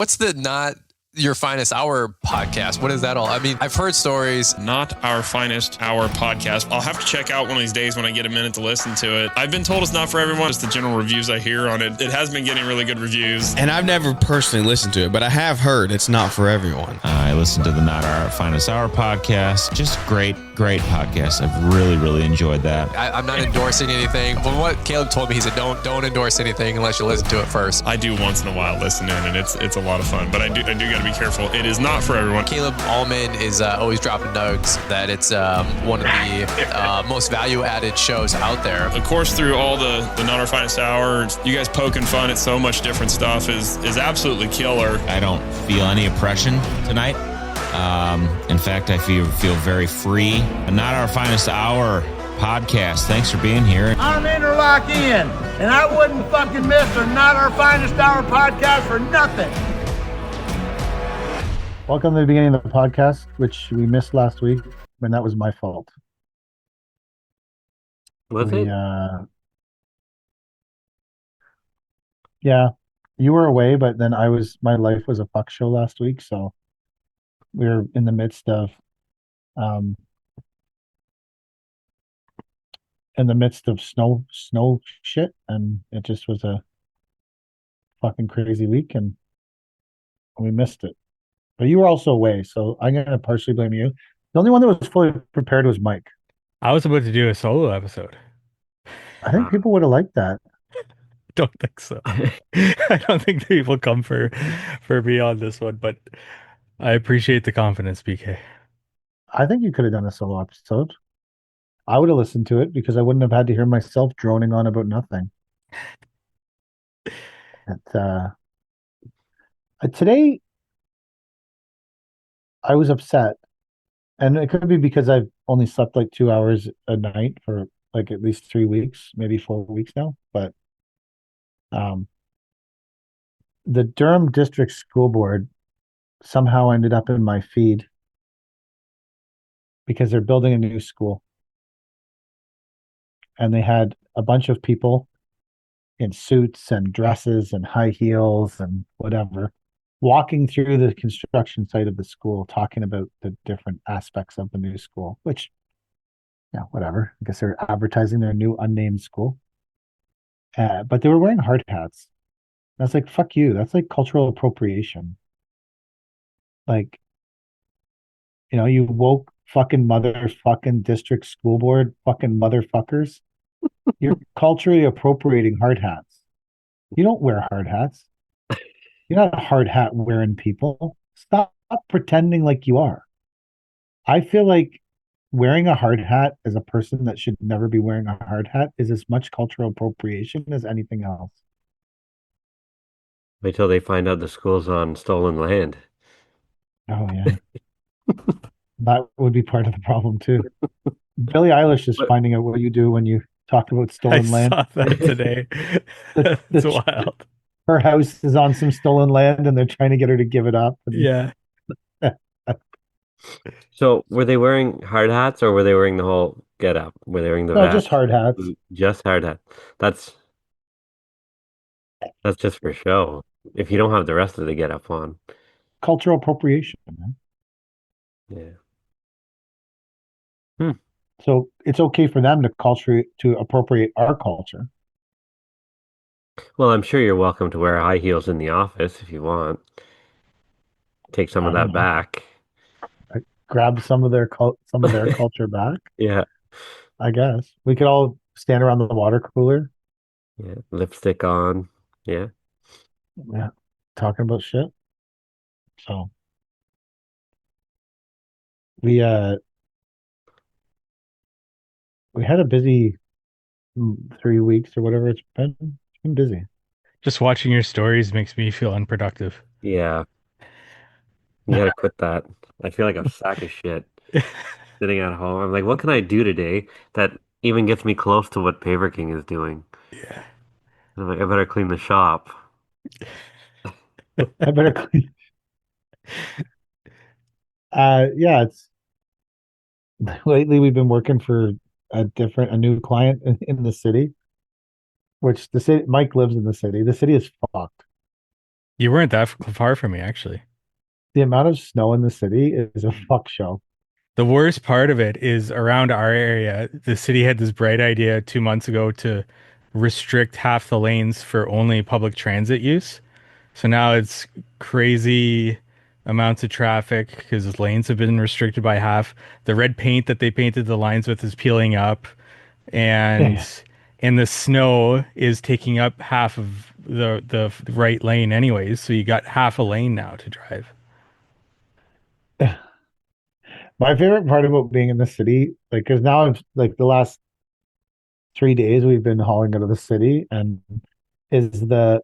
What's the Not Your Finest Hour podcast? What is that all? I mean, I've heard stories. Not Our Finest Hour podcast. I'll have to check out one of these days when I get a minute to listen to it. I've been told it's not for everyone. Just the general reviews I hear on it. It has been getting really good reviews. And I've never personally listened to it, but I have heard it's not for everyone. I listened to the Not Our Finest Hour podcast. Just great podcast. I've really enjoyed that. I'm not endorsing anything. From what Caleb told me, he said, don't endorse anything unless you listen to it first. I do once in a while listen in, and it's a lot of fun. But I do got to be careful. It is not for everyone. Caleb Allman is always dropping nugs that it's one of the most value-added shows out there. Of course, through all the Not Our Finest Hour, you guys poking fun at so much different stuff is absolutely killer. I don't feel any oppression tonight. In fact, I feel very free. Not Our Finest Hour podcast. Thanks for being here. I'm Interlock in, and I wouldn't fucking miss the Not Our Finest Hour podcast for nothing. Welcome to the beginning of the podcast, which we missed last week, and that was my fault. Was it? Yeah, you were away, but then my life was a fuck show last week, so we were in the midst of snow shit, and it just was a fucking crazy week, and we missed it. But you were also away, so I'm gonna partially blame you. The only one that was fully prepared was Mike. I was about to do a solo episode. I think people would have liked that. Don't think so. I don't think people come for me on this one, but I appreciate the confidence, BK. I think you could have done a solo episode. I would have listened to it because I wouldn't have had to hear myself droning on about nothing. Today, I was upset, and it could be because I've only slept like 2 hours a night for like at least 3 weeks, maybe 4 weeks now. But the Durham District School Board somehow ended up in my feed because they're building a new school. And they had a bunch of people in suits and dresses and high heels and whatever walking through the construction site of the school, talking about the different aspects of the new school, which, yeah, whatever. I guess they're advertising their new unnamed school. But they were wearing hard hats. I was like, fuck you. That's like cultural appropriation. Like, you woke fucking motherfucking district school board fucking motherfuckers. You're culturally appropriating hard hats. You don't wear hard hats. You're not a hard hat wearing people. Stop pretending like you are. I feel like wearing a hard hat as a person that should never be wearing a hard hat is as much cultural appropriation as anything else. Wait till they find out the school's on stolen land. Oh, yeah. That would be part of the problem, too. Billie Eilish is finding out what you do when you talk about stolen land. I saw that today. That's wild. Her house is on some stolen land, and they're trying to get her to give it up. Yeah. So, were they wearing hard hats, or were they wearing the whole get up? Were they wearing the No, just hard hats. Just hard hat. That's just for show. If you don't have the rest of the get up on. Cultural appropriation, man. Yeah. So it's okay for them to appropriate our culture. Well, I'm sure you're welcome to wear high heels in the office if you want. Take some of that back. Grab some of their culture back. Yeah. I guess we could all stand around the water cooler. Yeah. Lipstick on. Yeah. Yeah. Talking about shit. So we had a busy 3 weeks or whatever it's been. It's been busy. Just watching your stories makes me feel unproductive. Yeah. You gotta quit that. I feel like a sack of shit sitting at home. I'm like, what can I do today that even gets me close to what Paver King is doing? Yeah. I'm like, I better clean the shop. I better clean. Yeah, it's lately we've been working for a new client in the city, which the city, Mike lives in the city. The city is fucked. You weren't that far from me, actually. The amount of snow in the city is a fuck show. The worst part of it is around our area, the city had this bright idea 2 months ago to restrict half the lanes for only public transit use. So now it's crazy amounts of traffic because lanes have been restricted by half. The red paint that they painted the lines with is peeling up, and Yeah. and the snow is taking up half of the right lane anyways. So you got half a lane now to drive. My favorite part about being in the city, like, because now I've like the last 3 days we've been hauling out of the city, and is the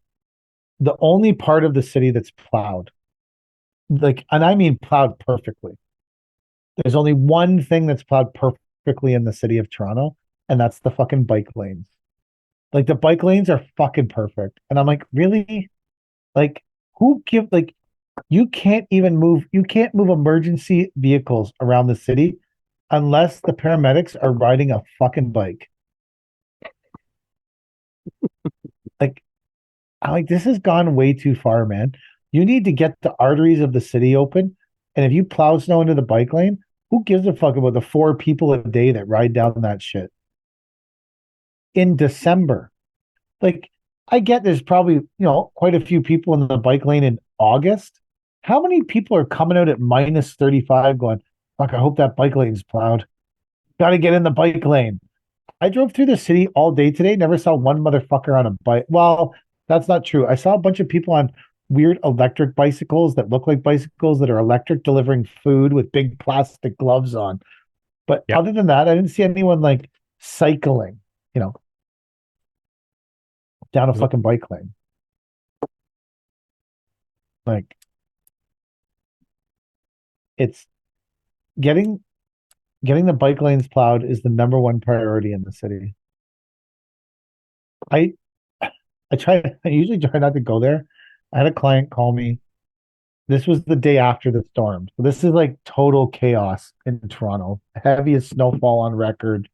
only part of the city that's plowed. Like, and I mean plowed perfectly. There's only one thing that's plowed perfectly in the city of Toronto, and that's the fucking bike lanes. Like the bike lanes are fucking perfect. And I'm like, really? Like, who give like you can't move emergency vehicles around the city unless the paramedics are riding a fucking bike. Like, I'm like, this has gone way too far, man. You need to get the arteries of the city open. And if you plow snow into the bike lane, who gives a fuck about the 4 people a day that ride down that shit in December? Like, I get there's probably, quite a few people in the bike lane in August. How many people are coming out at minus 35 going, fuck, I hope that bike lane's plowed. Got to get in the bike lane. I drove through the city all day today, never saw one motherfucker on a bike. Well, that's not true. I saw a bunch of people on weird electric bicycles that look like bicycles that are electric delivering food with big plastic gloves on. But Yeah. other than that, I didn't see anyone like cycling, down a fucking bike lane. Like, it's getting the bike lanes plowed is the number one priority in the city. I I usually try not to go there. I had a client call me. This was the day after the storm. So this is like total chaos in Toronto. Heaviest snowfall on record.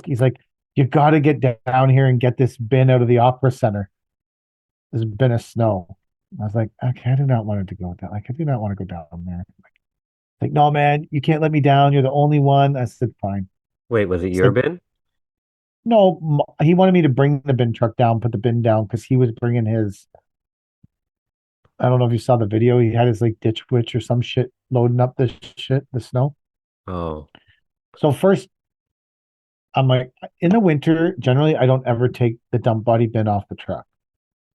He's like, you got to get down here and get this bin out of the opera center. This bin of snow. I was like, okay, I do not want to go down. Like, I do not want to go down there. Like, no, man, you can't let me down. You're the only one. I said, fine. Wait, was it your So bin? no, he wanted me to bring the bin truck down, put the bin down because he was bringing his. I don't know if you saw the video. He had his like ditch witch or some shit loading up the shit, the snow. Oh, So first, I'm like, in the winter, generally, I don't ever take the dump body bin off the truck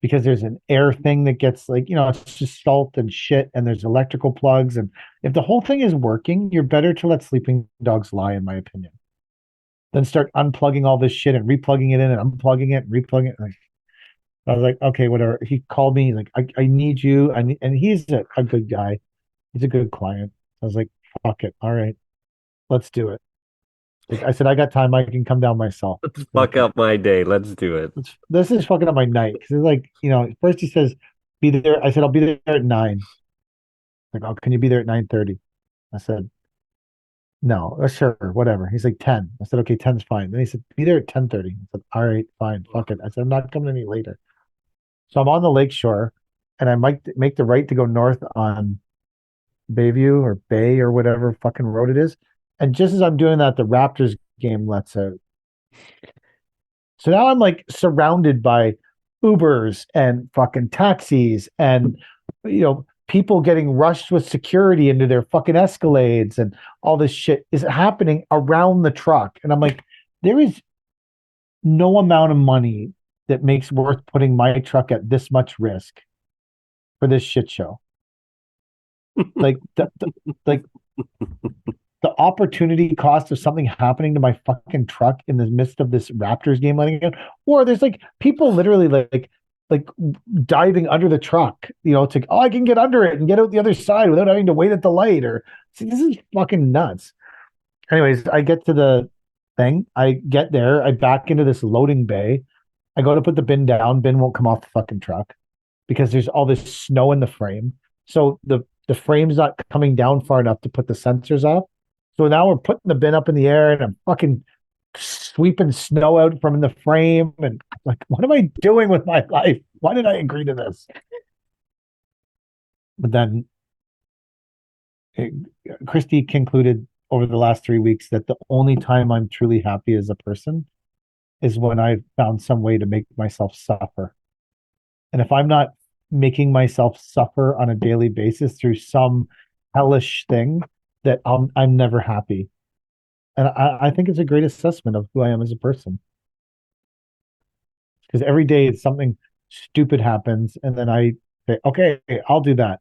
because there's an air thing that gets like, it's just salt and shit, and there's electrical plugs. And if the whole thing is working, you're better to let sleeping dogs lie, in my opinion, than start unplugging all this shit and replugging it in and unplugging it and replugging it. Like, I was like, okay, whatever. He called me, like, I need you. And he's a good guy. He's a good client. I was like, fuck it. All right, let's do it. Like, I said, I got time. I can come down myself. let's fuck up my day. Let's do it. This is fucking up my night. Cause it's like, first he says, be there. I said, I'll be there at 9. Like, oh, can you be there at 9:30? I said, no, sure, whatever. He's like 10. I said, okay, 10's fine. Then he said, be there at 10:30. I said, all right, fine, fuck it. I said, I'm not coming any later. So I'm on the lake shore, and I might make the right to go north on Bayview or Bay or whatever fucking road it is. And just as I'm doing that, the Raptors game lets out. So now I'm like surrounded by Ubers and fucking taxis and, people getting rushed with security into their fucking Escalades, and all this shit is happening around the truck. And I'm like, there is no amount of money that makes worth putting my truck at this much risk for this shit show. Like like the opportunity cost of something happening to my fucking truck in the midst of this Raptors game letting out, or there's like people literally like diving under the truck, to I can get under it and get out the other side without having to wait at the light. Or see, this is fucking nuts. Anyways, I get to the thing. I get there. I back into this loading bay. I go to put the bin down. Bin won't come off the fucking truck because there's all this snow in the frame. So the frame's not coming down far enough to put the sensors off. So now we're putting the bin up in the air, and I'm fucking sweeping snow out from the frame. And like, what am I doing with my life? Why did I agree to this? But then it, Christy concluded over the last 3 weeks that the only time I'm truly happy as a person is when I've found some way to make myself suffer. And if I'm not making myself suffer on a daily basis through some hellish thing, that I'm never happy. And I think it's a great assessment of who I am as a person. Because every day something stupid happens, and then I say, okay, I'll do that.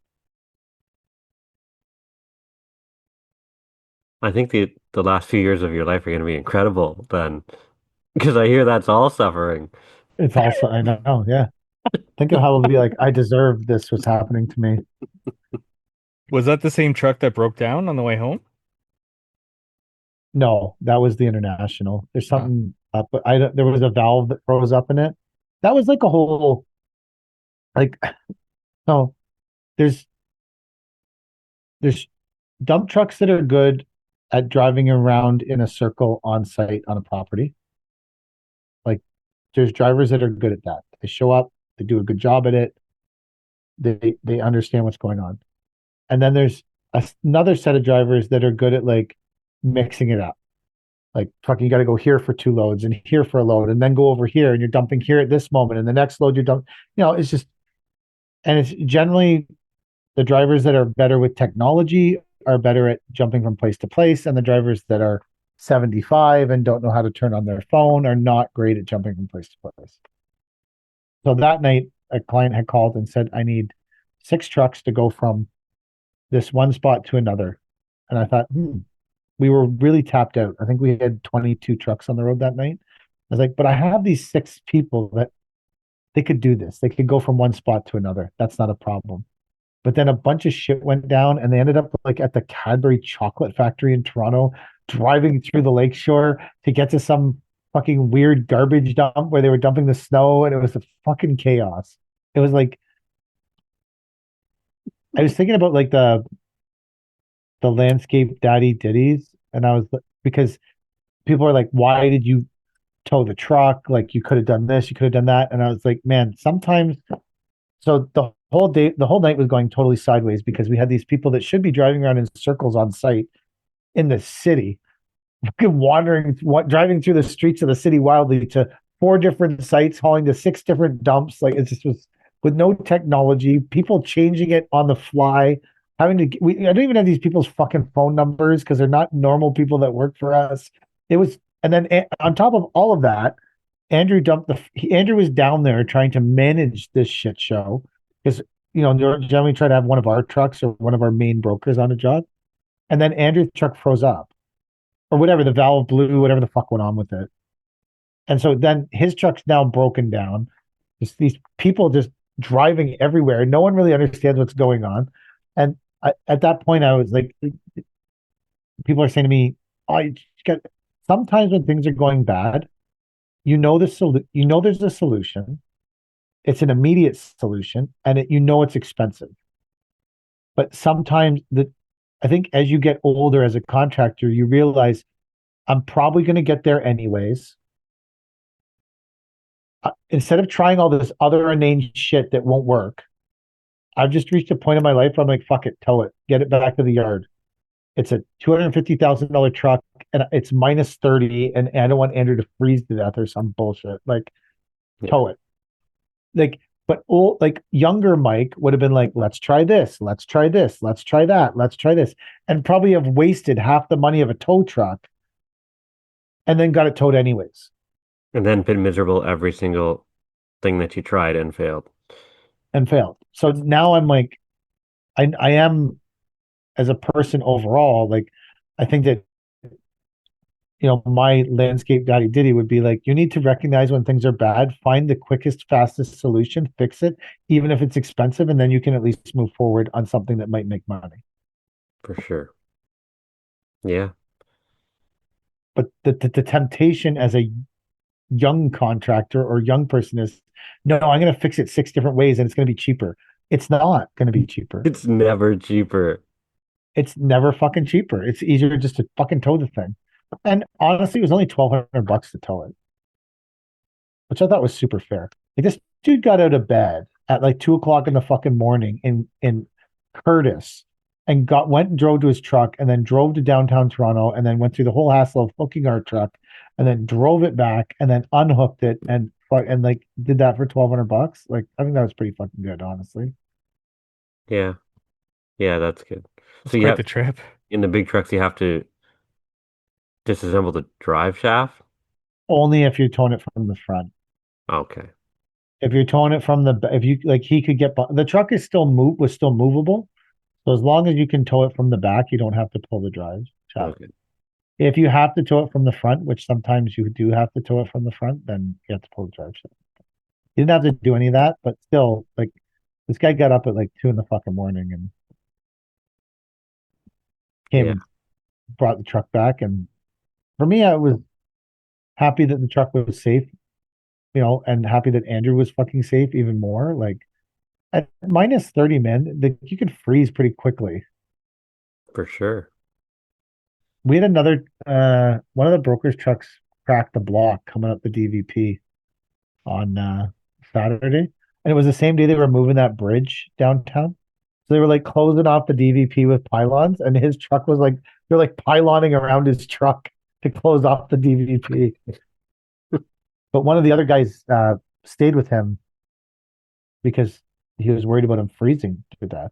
I think the last few years of your life are going to be incredible then, because I hear that's all suffering. It's also, I know, yeah. Think of how it'll be like, I deserve this, what's happening to me. Was that the same truck that broke down on the way home? No, that was the international. There's something up, but there was a valve that froze up in it. That was like a whole, like, no, there's there's dump trucks that are good at driving around in a circle on site on a property. Like, there's drivers that are good at that. They show up, they do a good job at it. They understand what's going on. And then there's another set of drivers that are good at like mixing it up. Like, fucking, you got to go here for 2 loads and here for a load, and then go over here, and you're dumping here at this moment, and the next load you're dumping. It's just, and it's generally the drivers that are better with technology are better at jumping from place to place, and the drivers that are 75 and don't know how to turn on their phone are not great at jumping from place to place. So that night, a client had called and said, I need 6 trucks to go from this one spot to another. And I thought, we were really tapped out. I think we had 22 trucks on the road that night. I was like, but I have these 6 people that they could do this. They could go from one spot to another. That's not a problem. But then a bunch of shit went down, and they ended up like at the Cadbury chocolate factory in Toronto, driving through the lakeshore to get to some fucking weird garbage dump where they were dumping the snow, and it was a fucking chaos. It was like, I was thinking about like the landscape daddy ditties, and I was, because people are like, why did you tow the truck? Like, you could have done this, you could have done that. And I was like, man, sometimes. So the whole night was going totally sideways because we had these people that should be driving around in circles on site in the city, driving through the streets of the city wildly to 4 different sites, hauling to 6 different dumps. Like, it just was with no technology, people changing it on the fly, I don't even have these people's fucking phone numbers because they're not normal people that work for us. And then on top of all of that, Andrew was down there trying to manage this shit show because, generally try to have one of our trucks or one of our main brokers on a job. And then Andrew's truck froze up or whatever, the valve blew, whatever the fuck went on with it. And so then his truck's now broken down. Just these people just driving everywhere. No one really understands what's going on. And at that point, I was like, people are saying to me, sometimes when things are going bad, there's a solution. It's an immediate solution, and it's expensive. But sometimes I think as you get older as a contractor, you realize I'm probably going to get there anyways. Instead of trying all this other inane shit that won't work, I've just reached a point in my life where I'm like, fuck it, tow it, get it back to the yard. It's a $250,000 truck, and it's minus 30, and I don't want Andrew to freeze to death or some bullshit. Like, tow it. Like, but younger Mike would have been like, let's try this, let's try this, let's try that, let's try this, and probably have wasted half the money of a tow truck, and then got it towed anyways. And then been miserable every single thing that you tried and failed. So now I'm like, I am, as a person overall, like, I think that, my landscape daddy ditty would be like, you need to recognize when things are bad, find the quickest, fastest solution, fix it, even if it's expensive, and then you can at least move forward on something that might make money. For sure. Yeah. But the temptation as a young contractor or young person is, no, I'm going to fix it 6 different ways and it's going to be cheaper. It's not going to be cheaper. It's never cheaper. It's never fucking cheaper. It's easier just to fucking tow the thing. And honestly, it was only $1,200 to tow it, which I thought was super fair. Like, this dude got out of bed at like 2 o'clock in the fucking morning in Curtis and went and drove to his truck and then drove to downtown Toronto and then went through the whole hassle of hooking our truck and then drove it back and then unhooked it and like did that for $1,200. Like I think that was pretty fucking good, honestly. Yeah. Yeah, that's good. It's So you quite have the trip. in the big trucks you have to disassemble the drive shaft? Only if you towing it from the front. Okay. If you're towing it from if you like, he could get the truck is still was still movable. So as long as you can tow it from the back, you don't have to pull the drive shaft. Okay. If you have to tow it from the front, which sometimes you do have to tow it from the front, then you have to pull the drive shaft. He didn't have to do any of that, but still, like this guy got up at like 2 in the morning and came Yeah. and brought the truck back. And for me, I was happy that the truck was safe, and happy that Andrew was fucking safe even more. Like at minus 30, man, you could freeze pretty quickly. For sure. We had another one of the broker's trucks cracked the block coming up the DVP on Saturday. And it was the same day they were moving that bridge downtown. So they were like closing off the DVP with pylons, and his truck was like they're like pyloning around his truck to close off the DVP. But one of the other guys stayed with him because he was worried about him freezing to death.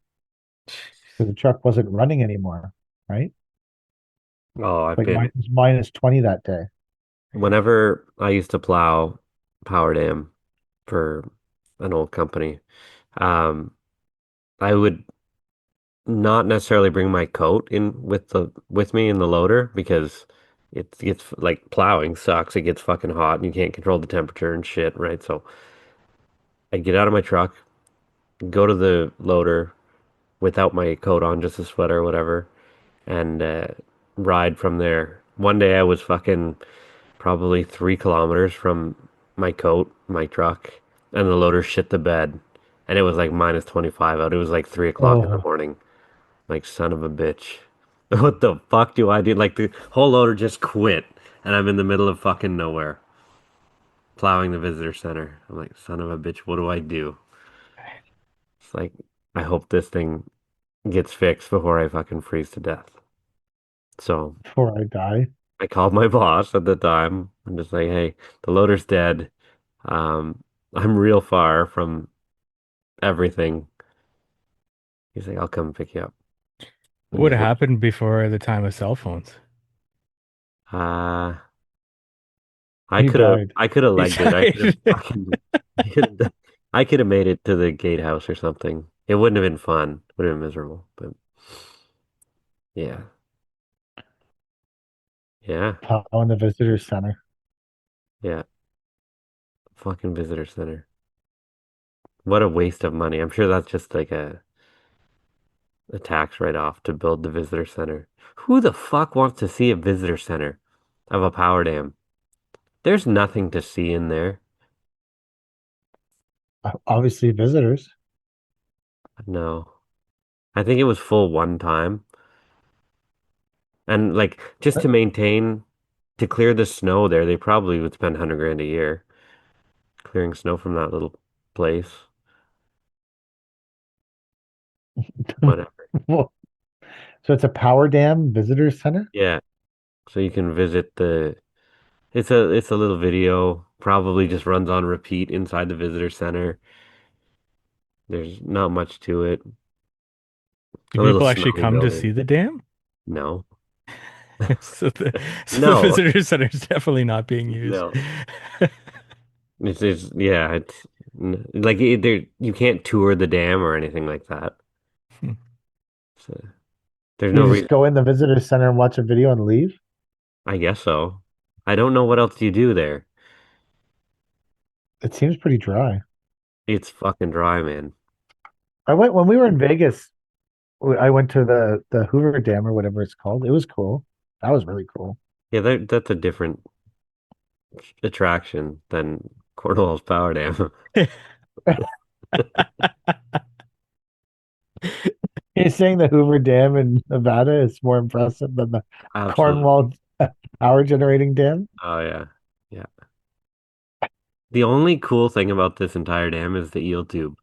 Because the truck wasn't running anymore, right? Oh, I've Like been minus 20 that day. whenever I used to plow power dam for an old company, um, I would not necessarily bring my coat in with me in the loader because it gets like plowing sucks. It gets fucking hot and you can't control the temperature and shit, right? So I'd get out of my truck, go to the loader without my coat on, just a sweater or whatever, and ride from there. One day I was fucking probably 3 kilometers from my coat, my truck, and the loader shit the bed. And it was like minus 25 out. It was like 3 o'clock in the Oh, morning. Like, son of a bitch. What the fuck do I do? Like, the whole loader just quit, and I'm in the middle of fucking nowhere, plowing the visitor center. I'm like, son of a bitch, what do I do? It's like, I hope this thing gets fixed before I fucking freeze to death. So before I die. I called my boss at the time. I'm just like, hey, the loader's dead. I'm real far from everything. He's like, I'll come pick you up. I'm What would just have like, happened before the time of cell phones? uh, You died. I could have legged it. I could have Besides- fucking, I could have, I could have made it to the gatehouse or something. It wouldn't have been fun. Would have been miserable. But yeah, yeah, Plow in the visitor center. yeah. Fucking visitor center. What a waste of money. I'm sure that's just like a tax write-off to build the visitor center. Who the fuck wants to see a visitor center of a power dam? There's nothing to see in there. Obviously, visitors. No. I think it was full one time. And like just to maintain to clear the snow there, they probably would spend 100 grand a year clearing snow from that little place. Whatever. Well, so it's a power dam visitor center. Yeah. So you can visit the it's a little video, probably just runs on repeat inside the visitor center. There's not much to it. Do A little people actually snowy come to see building. the dam? No. So the No. visitor center is definitely not being used. No. It's yeah, like there you can't tour the dam or anything like that. So there's no You just reason. go in the visitor center and watch a video and leave. I guess so. I don't know what else do you do there. It seems pretty dry. It's fucking dry, man. I went when we were in Vegas. I went to the Hoover Dam or whatever it's called. It was cool. That was really cool. Yeah, that's a different attraction than Cornwall's Power Dam. You're saying the Hoover Dam in Nevada is more impressive than the Absolutely. Cornwall power generating dam? Oh yeah. Yeah. The only cool thing about this entire dam is the eel tube.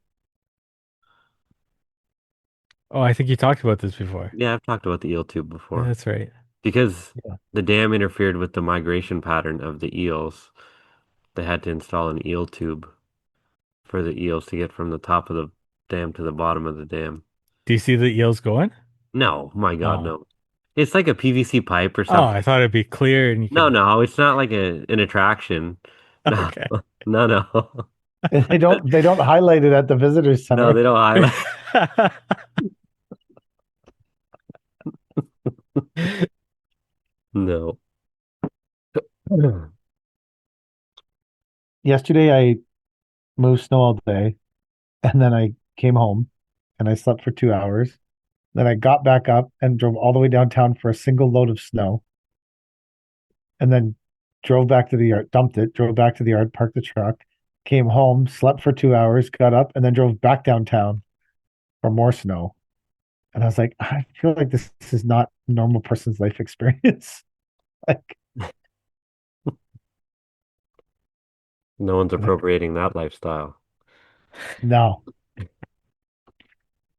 Oh, I think you talked about this before. Yeah, I've talked about the eel tube Yeah, before. that's right. Because Yeah. the dam interfered with the migration pattern of the eels. They had to install an eel tube for the eels to get from the top of the dam to the bottom of the dam. Do you see the eels going? No, my God, Oh. no. It's like a PVC pipe or Oh, something. I thought it'd be clear and you No, could. no, it's not like an attraction. No, Okay. no, no. They don't highlight it at the visitors No, center. they don't highlight. No. Yesterday I moved snow all day, and then I came home and I slept for 2 hours. Then I got back up and drove all the way downtown for a single load of snow, and then drove back to the yard, dumped it, drove back to the yard, parked the truck, came home, slept for 2 hours, got up, and then drove back downtown for more snow. And I was like, I feel like this is not a normal person's life experience. Like, No one's appropriating that lifestyle. no.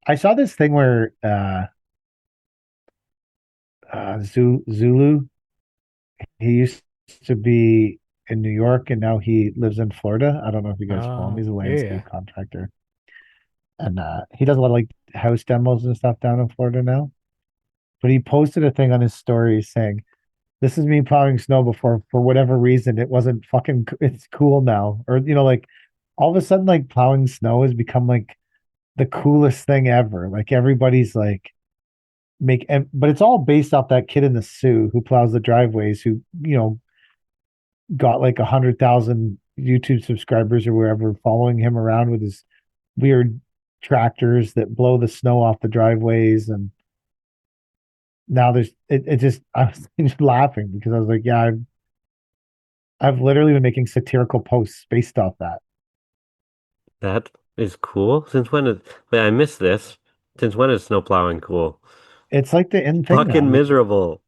I saw this thing where Zulu, he used to be in New York and now he lives in Florida. I don't know if you guys follow him. Oh, He's a yeah, yeah. landscape contractor. And he does a lot of like house demos and stuff down in Florida now. But he posted a thing on his story saying, "This is me plowing snow before. For whatever reason, it wasn't fucking. It's cool now." Or like all of a sudden, like plowing snow has become like the coolest thing ever. Like everybody's like but it's all based off that kid in the Sioux who plows the driveways, who got like 100,000 YouTube subscribers or wherever following him around with his weird tractors that blow the snow off the driveways. And now it just I was just laughing because I was like, yeah, I've literally been making satirical posts based off that. That is cool. Since when is, wait, I missed this. Since when is snow plowing cool? It's like the in thing now. Fucking miserable.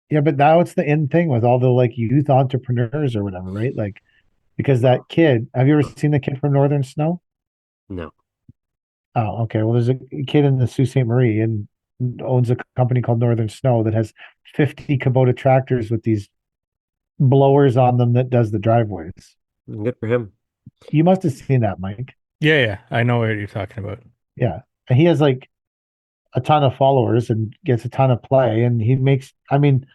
Yeah, but now it's the in thing with all the like youth entrepreneurs or whatever, right? Like because that kid, have you ever seen the kid from Northern Snow? No. Oh, okay. Well, there's a kid in the Sault Ste. Marie and owns a company called Northern Snow that has 50 Kubota tractors with these blowers on them that does the driveways. Good for him. You must have seen that, Mike. Yeah, yeah. I know what you're talking about. Yeah. And he has like a ton of followers and gets a ton of play. And I mean,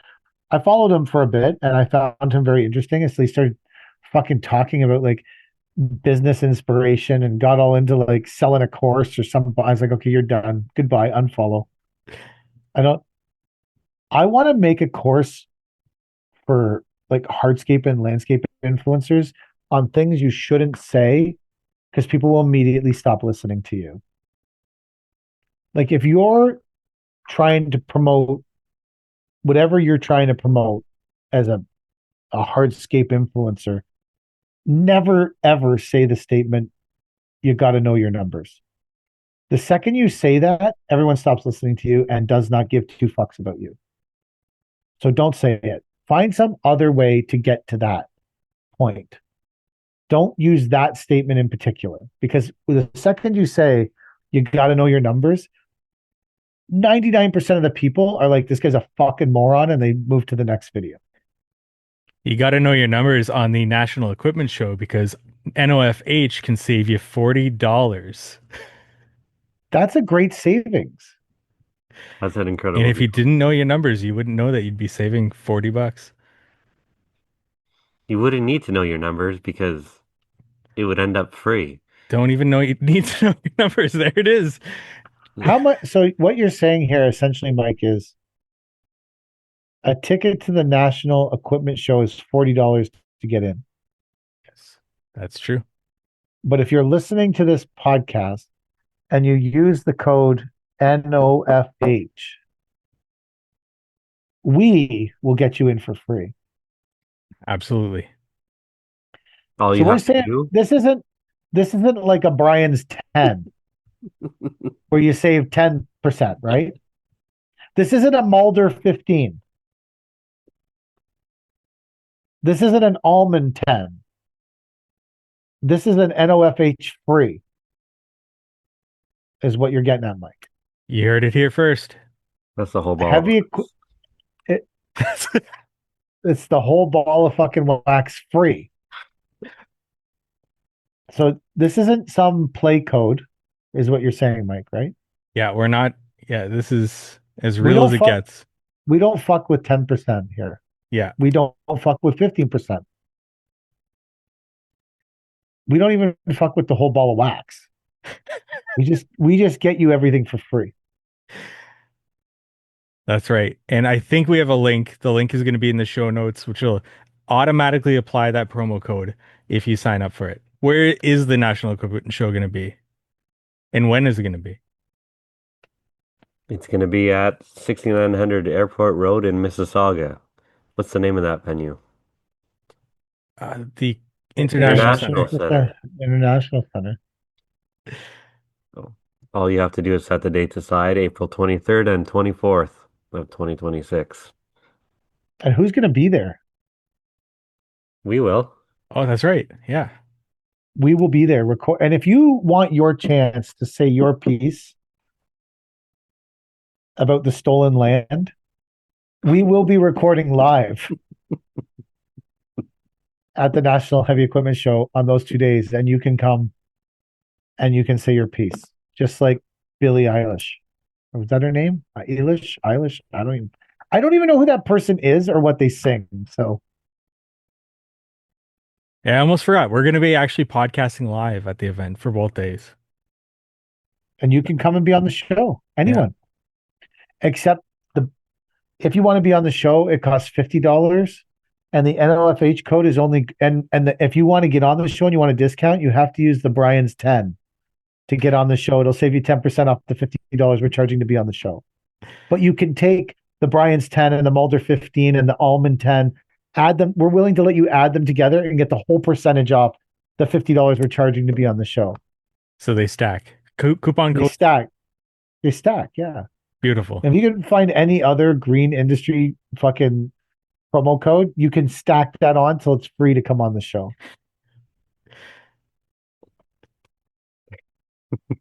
I followed him for a bit and I found him very interesting. So he started fucking talking about like business inspiration and got all into like selling a course or something. I was like, okay, you're done. Goodbye. Unfollow. I want to make a course for like hardscape and landscape influencers on things you shouldn't say because people will immediately stop listening to you. Like if you're trying to promote whatever you're trying to promote as a hardscape influencer, never ever say the statement, you got to know your numbers. The second you say that, everyone stops listening to you and does not give two fucks about you. So don't say it. Find some other way to get to that point. Don't use that statement in particular because the second you say you got to know your numbers, 99% of the people are like, this guy's a fucking moron, and they move to the next video. You got to know your numbers on the National Equipment Show because NOFH can save you $40. That's a great savings. That's an incredible. And if you didn't know your numbers, you wouldn't know that you'd be saving $40. You wouldn't need to know your numbers because it would end up free. Don't even know you need to know your numbers. There it is. How much? So what you're saying here, essentially, Mike, is a ticket to the National Equipment Show is $40 to get in. Yes, that's true. But if you're listening to this podcast and you use the code NOFH, we will get you in for free. Absolutely. All So you we're have to saying do. this isn't like a Brian's 10 where you save 10%, right? This isn't a Mulder 15. This isn't an almond 10. This is an NOFH free, is what you're getting at, Mike. You heard it here first. That's the whole ball. Heavy it, it's the whole ball of fucking wax free. So this isn't some play code, is what you're saying, Mike, right? Yeah, we're not. Yeah, this is as We real as don't it fuck. gets. We don't fuck with 10% here. Yeah. We don't fuck with 15%. We don't even fuck with the whole ball of wax. We just get you everything for free. That's right. And I think we have a link. The link is going to be in the show notes, which will automatically apply that promo code if you sign up for it. Where is the National Equipment Show going to be? And when is it going to be? It's going to be at 6900 Airport Road in Mississauga. What's the name of that venue? The International International Center. Center. International Center. So all you have to do is set the dates aside, April 23rd and 24th of 2026. And who's going to be there? We will. Oh, that's right. Yeah. We will be there. And if you want your chance to say your piece about the stolen land, we will be recording live at the National Heavy Equipment Show on those 2 days, and you can come and you can say your piece, just like Billie Eilish. Was that her name? Eilish? I don't even know who that person is or what they sing. So Yeah, I almost forgot. We're going to be actually podcasting live at the event for both days. and you can come and be on the show. Anyone. Except if you want to be on the show, it costs $50. And the NOFH code is only if you want to get on the show and you want a discount, you have to use the Brian's 10 to get on the show. It'll save you 10% off the $50 we're charging to be on the show. But you can take the Brian's 10 and the Mulder 15 and the Almond 10, add them. We're willing to let you add them together and get the whole percentage off the $50 we're charging to be on the show. So they stack. Coupon They code. They stack, yeah. Beautiful. If you can find any other green industry fucking promo code, you can stack that on till it's free to come on the show.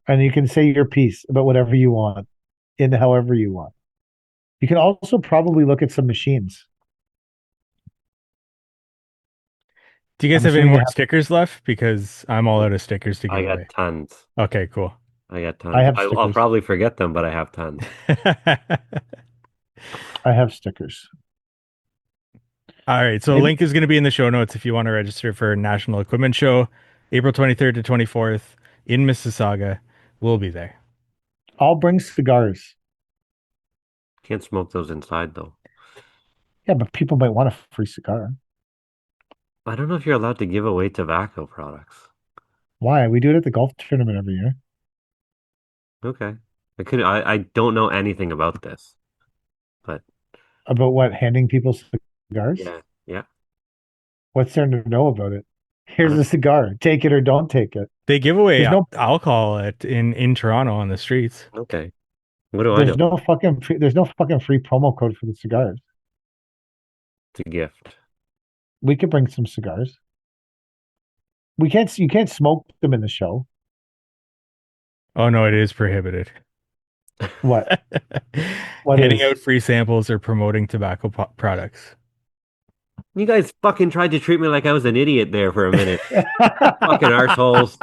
And you can say your piece about whatever you want in however you want. You can also probably look at some machines. Do you guys I'm have any assuming more you have- stickers left? Because I'm all out of stickers to I give got away. tons. Okay, cool. I got tons. I have I'll stickers. probably forget them, but I have tons. I have stickers. All right. So the link is going to be in the show notes if you want to register for National Equipment Show, April 23rd to 24th in Mississauga. We'll be there. I'll bring cigars. Can't smoke those inside, though. Yeah, but people might want a free cigar. I don't know if you're allowed to give away tobacco products. Why? We do it at the golf tournament every year. Okay. I don't know anything about this, but About what? Handing people cigars? yeah. What's there to know about it? Here's a cigar. Take it or don't take it. They give away There's no- alcohol in Toronto on the streets. Okay. What do I know? There's no fucking free promo code for the cigars. It's a gift. We could bring some cigars. You can't smoke them in the show. Oh no, it is prohibited. What? What Handing is? out free samples or promoting tobacco products. You guys fucking tried to treat me like I was an idiot there for a minute. Fucking arseholes.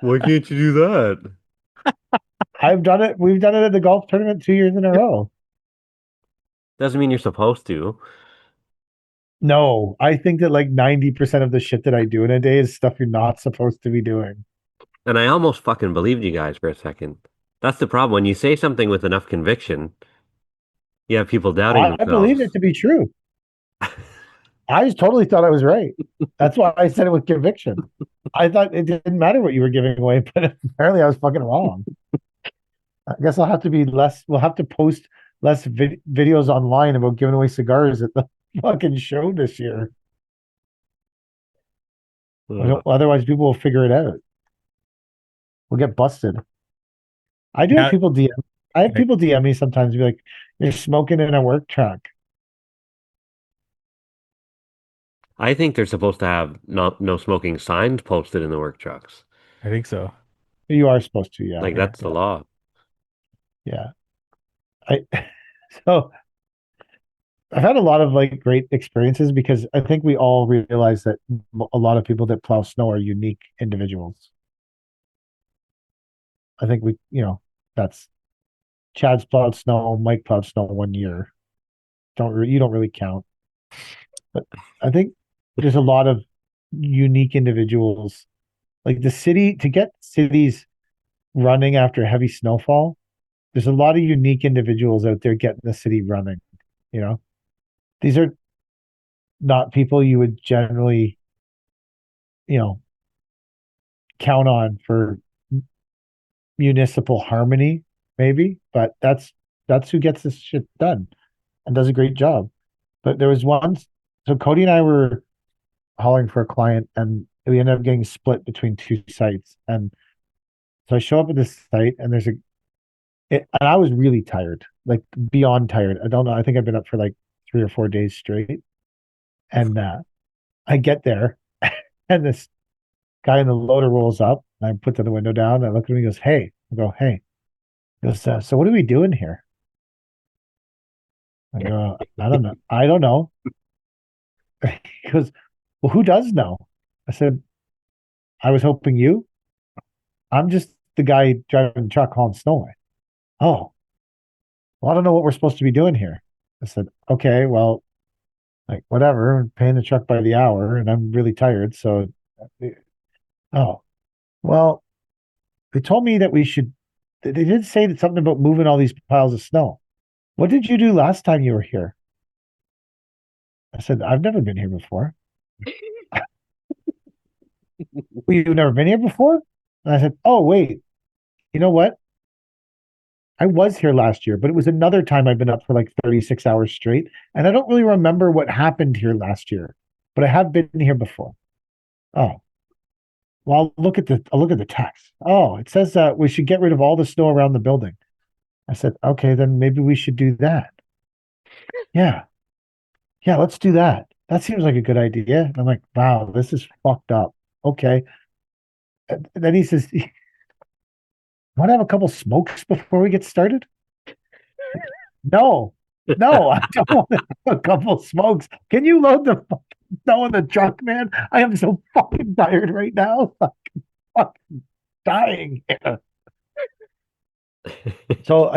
Why can't you do that? I've done it. We've done it at the golf tournament 2 years in a row. Doesn't mean you're supposed to. No, I think that like 90% of the shit that I do in a day is stuff you're not supposed to be doing. And I almost fucking believed you guys for a second. That's the problem. When you say something with enough conviction, you have people doubting I themselves. believed it to be true. I totally thought I was right. That's why I said it with conviction. I thought it didn't matter what you were giving away, but apparently I was fucking wrong. I guess I'll have to be less. We'll have to post less videos online about giving away cigars at the fucking show this year. Otherwise, people will figure it out. We'll get busted. I do have people DM. I have people DM me sometimes and be like, "You're smoking in a work truck." I think they're supposed to have no smoking signs posted in the work trucks. I think so. You are supposed to, yeah. Like that's the law. Yeah. I so I've had a lot of like great experiences because I think we all realize that a lot of people that plow snow are unique individuals. I think that's Chad's plowed snow, Mike plowed snow 1 year. You don't really count, but I think there's a lot of unique individuals. Like the city to get cities running after heavy snowfall, there's a lot of unique individuals out there getting the city running. You know, these are not people you would generally, you know, count on for municipal harmony, maybe, but that's who gets this shit done and does a great job. But there was once, so Cody and I were hauling for a client, and we ended up getting split between two sites. And so I show up at this site, and and I was really tired, like beyond tired. I don't know. I think I've been up for like 3 or 4 days straight. And I get there, and this guy in the loader rolls up, and I put the window down. And I look at him, he goes, "Hey." I go, "Hey." He goes, "So what are we doing here?" I go, "I don't know. I don't know." He goes, "Well, who does know?" I said, "I was hoping you. I'm just the guy driving the truck hauling snow away." "Oh, well, I don't know what we're supposed to be doing here." I said, "Okay, well, like whatever. I'm paying the truck by the hour, and I'm really tired. So, oh, well, they told me that we should. They did say that something about moving all these piles of snow. What did you do last time you were here?" I said, "I've never been here before." "Well, you've never been here before?" And I said, "Oh, wait, you know what? I was here last year, but it was another time I've been up for like 36 hours straight. And I don't really remember what happened here last year, but I have been here before." "Oh, well, I'll look at the text. Oh, it says that we should get rid of all the snow around the building." I said, "Okay, then maybe we should do that." "Yeah, yeah, let's do that. That seems like a good idea." And I'm like, "Wow, this is fucked up." Okay. And then he says, "Want to have a couple smokes before we get started?" No, no, I don't want to have a couple smokes. Can you load the fucking snow in the truck, man? I am so fucking tired right now. I'm fucking dying. So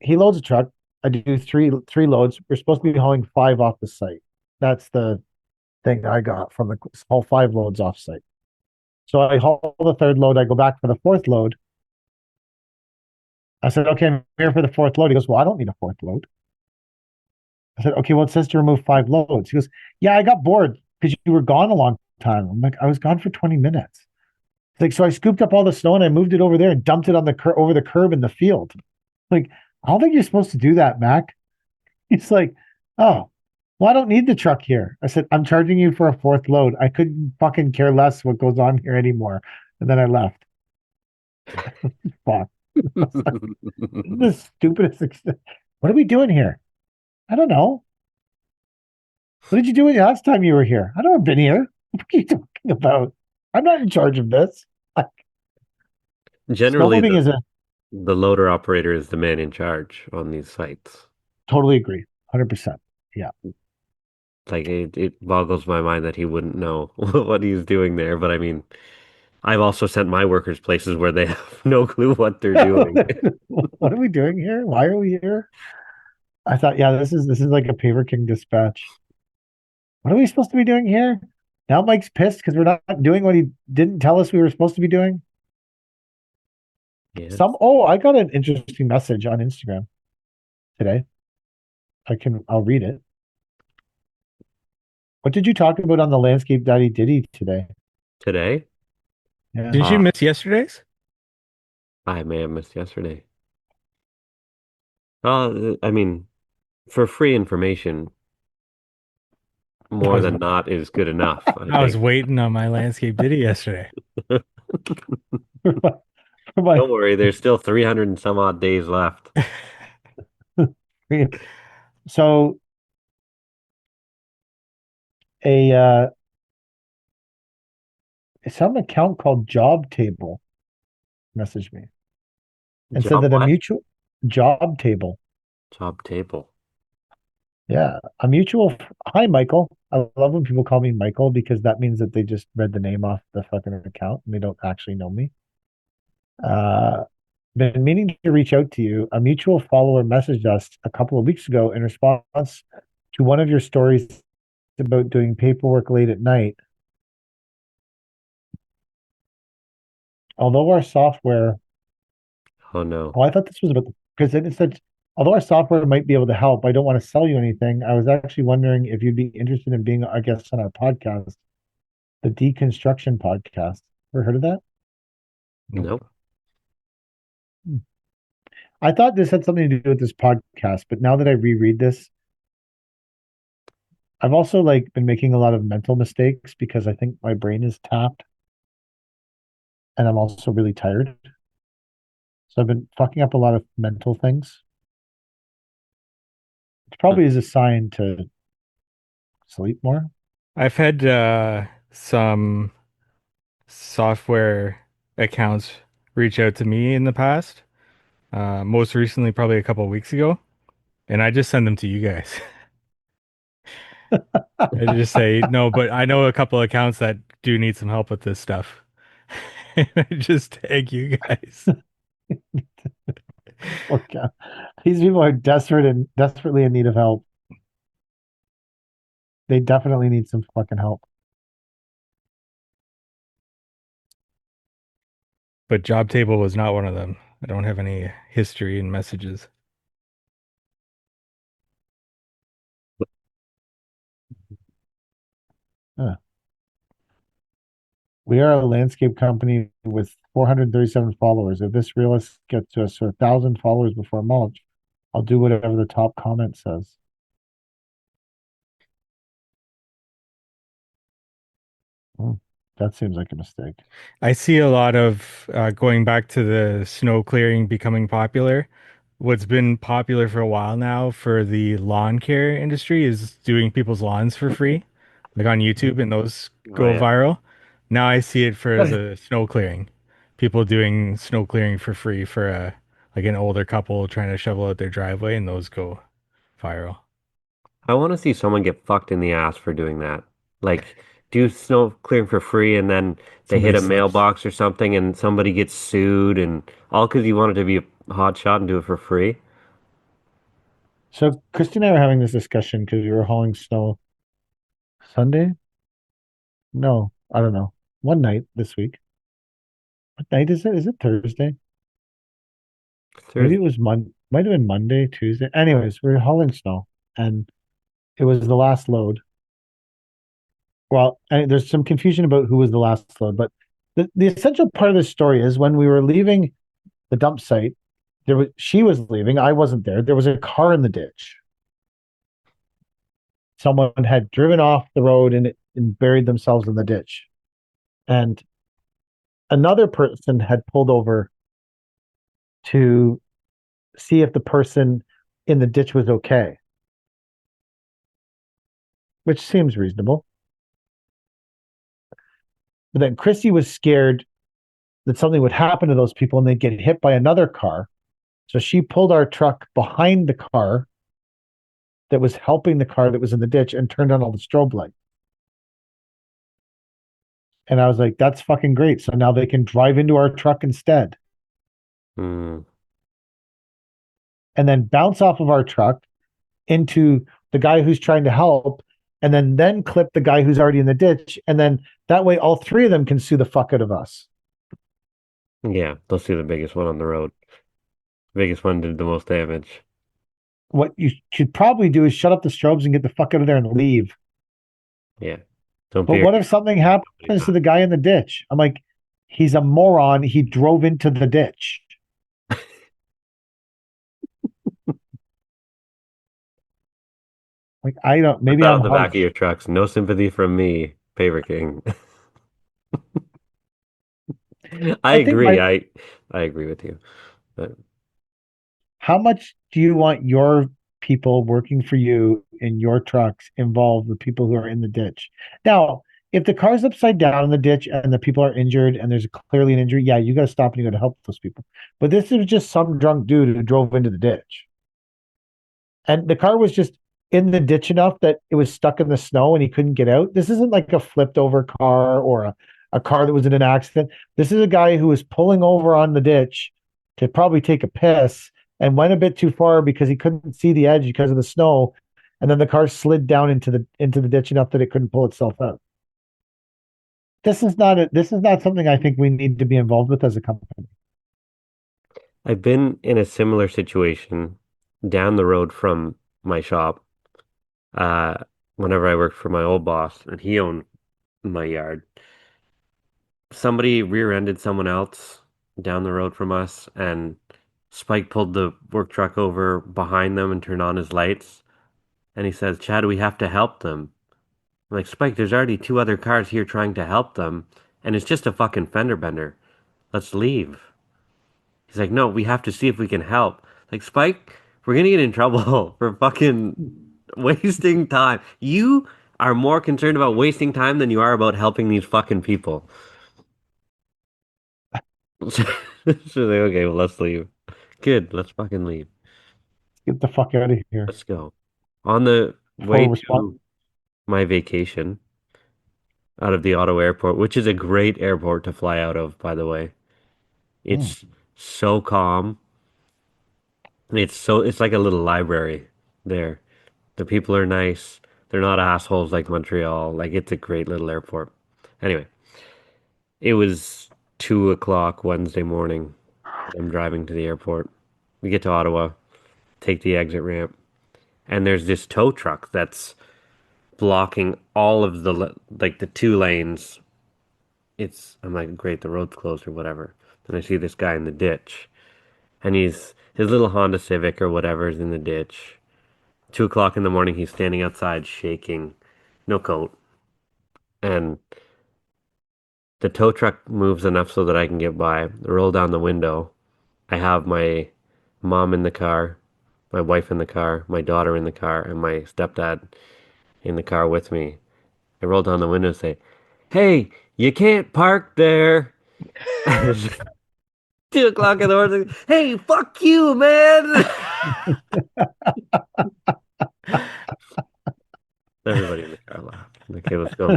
he loads a truck. I do three loads. We're supposed to be hauling 5 off the site. That's the thing I got from the haul 5 loads off site. So I haul the 3rd load. I go back for the 4th load. I said, "Okay, I'm here for the 4th load." He goes, "Well, I don't need a 4th load." I said, "Okay, well, it says to remove 5 loads." He goes, "Yeah, I got bored because you were gone a long time." I'm like, "I was gone for 20 minutes." It's like, so I scooped up all the snow and I moved it over there and dumped it on over the curb in the field. Like, "I don't think you're supposed to do that, Mac." He's like, "Oh, well, I don't need the truck here." I said, "I'm charging you for a 4th load. I couldn't fucking care less what goes on here anymore." And then I left. Fuck. The stupidest. What are we doing here? I don't know. "What did you do last time you were here?" "I've never been here." "What are you talking about? I'm not in charge of this." Like, Generally, snowboarding is a the loader operator is the man in charge on these sites. totally agree. 100%. Yeah. Like it boggles my mind that he wouldn't know what he's doing there. But I mean, I've also sent my workers places where they have no clue what they're doing. What are we doing here? Why are we here? I thought, yeah, this is like a Paver King dispatch. What are we supposed to be doing here? Now Mike's pissed because we're not doing what he didn't tell us we were supposed to be doing. Yes. I got an interesting message on Instagram today. I'll read it. What did you talk about on the Landscape Daddy Diddy today? Today, Yeah. Did you miss yesterday's? I may have missed yesterday. I mean, for free information, more than not is good enough, I I was think. waiting on my landscape ditty yesterday. For my- Don't worry, there's still 300 and some odd days left. So a some account called Job Table messaged me and said Job that a what? mutual job table. Job table. Yeah, a mutual. Hi, Michael. I love when people call me Michael because that means that they just read the name off the fucking account and they don't actually know me. Uh, been meaning to reach out to you. A mutual follower messaged us a couple of weeks ago in response to one of your stories about doing paperwork late at night. Although our software, Oh no. oh, I thought this was about because it said, although our software might be able to help, I don't want to sell you anything. I was actually wondering if you'd be interested in being a guest on our podcast, the Deconstruction Podcast. Ever heard of that? Nope. I thought this had something to do with this podcast, but now that I reread this, I've also like been making a lot of mental mistakes because I think my brain is tapped and I'm also really tired. So I've been fucking up a lot of mental things. It probably is a sign to sleep more. I've had some software accounts reach out to me in the past. Most recently, probably a couple of weeks ago, and I just send them to you guys. I just say no, but I know a couple of accounts that do need some help with this stuff. And I just tag you guys. Okay. These people are desperate and desperately in need of help. They definitely need some fucking help. But Job Table was not one of them. I don't have any history and messages. Huh. We are a landscape company with 437 followers. If this realist gets to us to 1,000 followers before mulch, I'll do whatever the top comment says. Hmm, that seems like a mistake. I see a lot of going back to the snow clearing becoming popular. What's been popular for a while now for the lawn care industry is doing people's lawns for free, like on YouTube, and those Oh go yeah. viral. Now I see it for the snow clearing. People doing snow clearing for free for a like an older couple trying to shovel out their driveway, and those go viral. I want to see someone get fucked in the ass for doing that. Like, do snow clearing for free and then they hit Somebody a slips. mailbox or something and somebody gets sued and all because you wanted to be a hot shot and do it for free. So Christy and I were having this discussion because we were hauling snow Sunday. No, I don't know. One night this week. What night is it? Is it Thursday? Maybe There's, it was might have been Monday, Tuesday. Anyways, we were hauling snow and it was the last load. Well, and there's some confusion about who was the last load, but the essential part of the story is when we were leaving the dump site, she was leaving, I wasn't there. There was a car in the ditch. Someone had driven off the road and buried themselves in the ditch. And another person had pulled over to see if the person in the ditch was okay, which seems reasonable. But then Christy was scared that something would happen to those people and they'd get hit by another car. So she pulled our truck behind the car that was helping the car that was in the ditch and turned on all the strobe lights. And I was like, that's fucking great. So now they can drive into our truck instead hmm. and then bounce off of our truck into the guy who's trying to help and then clip the guy who's already in the ditch. And then that way all three of them can sue the fuck out of us. Yeah, let's do the biggest one on the road. Biggest one did the most damage. What you should probably do is shut up the strobes and get the fuck out of there and leave. Yeah. Don't But be what if something happens to the guy in the ditch? I'm like, he's a moron. He drove into the ditch. Like, I don't, Put maybe that I'm on the back harsh. of your trucks. No sympathy from me, Paper King. I I think agree. I agree with you. But how much do you want your people working for you in your trucks involved with people who are in the ditch? Now, if the car's upside down in the ditch and the people are injured and there's clearly an injury, yeah, you got to stop and you got to help those people. But this is just some drunk dude who drove into the ditch. And the car was just in the ditch enough that it was stuck in the snow and he couldn't get out. This isn't like a flipped over car or a car that was in an accident. This is a guy who was pulling over on the ditch to probably take a piss and went a bit too far because he couldn't see the edge because of the snow. And then the car slid down into the ditch enough that it couldn't pull itself out. This is not something I think we need to be involved with as a company. I've been in a similar situation down the road from my shop. Whenever I worked for my old boss, and he owned my yard. Somebody rear-ended someone else down the road from us, and Spike pulled the work truck over behind them and turned on his lights. And he says, "Chad, we have to help them." I'm like, "Spike, there's already two other cars here trying to help them, and it's just a fucking fender bender. Let's leave." He's like, "No, we have to see if we can help." Like, Spike, we're gonna get in trouble for fucking wasting time. You are more concerned about wasting time than you are about helping these fucking people. So like, okay, well, let's leave. Good, let's fucking leave. Get the fuck out of here. Let's go. On the way Full response. to my vacation out of the Ottawa airport, which is a great airport to fly out of, by the way. It's so calm. It's like a little library there. The people are nice. They're not assholes like Montreal. Like, it's a great little airport. Anyway, it was 2 o'clock Wednesday morning. I'm driving to the airport. We get to Ottawa, take the exit ramp, and there's this tow truck that's blocking all of the two lanes. I'm like, great, the road's closed or whatever. Then I see this guy in the ditch, and his little Honda Civic or whatever is in the ditch. 2 o'clock in the morning, he's standing outside shaking, no coat, and the tow truck moves enough so that I can get by. I roll down the window. I have my mom in the car, my wife in the car, my daughter in the car, and my stepdad in the car with me. I roll down the window and say, "Hey, you can't park there." 2 o'clock in the morning. "Hey, fuck you, man." Everybody in the car laughed. Okay, let's go.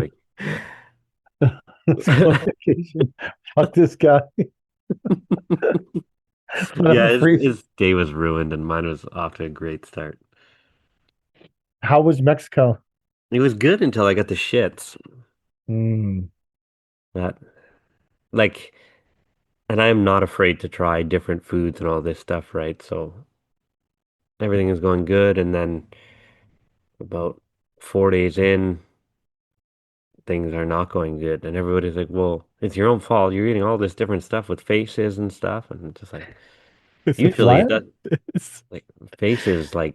Let's go on vacation. Fuck this guy. Yeah, his day was ruined and mine was off to a great start. How was Mexico? It was good until I got the shits. Mm. That, like, and I am not afraid to try different foods and all this stuff, right? So everything is going good, and then about 4 days in, things are not going good, and everybody's like, "Well, it's your own fault. You're eating all this different stuff with faces and stuff," and it's just like, usually What? that, like, faces like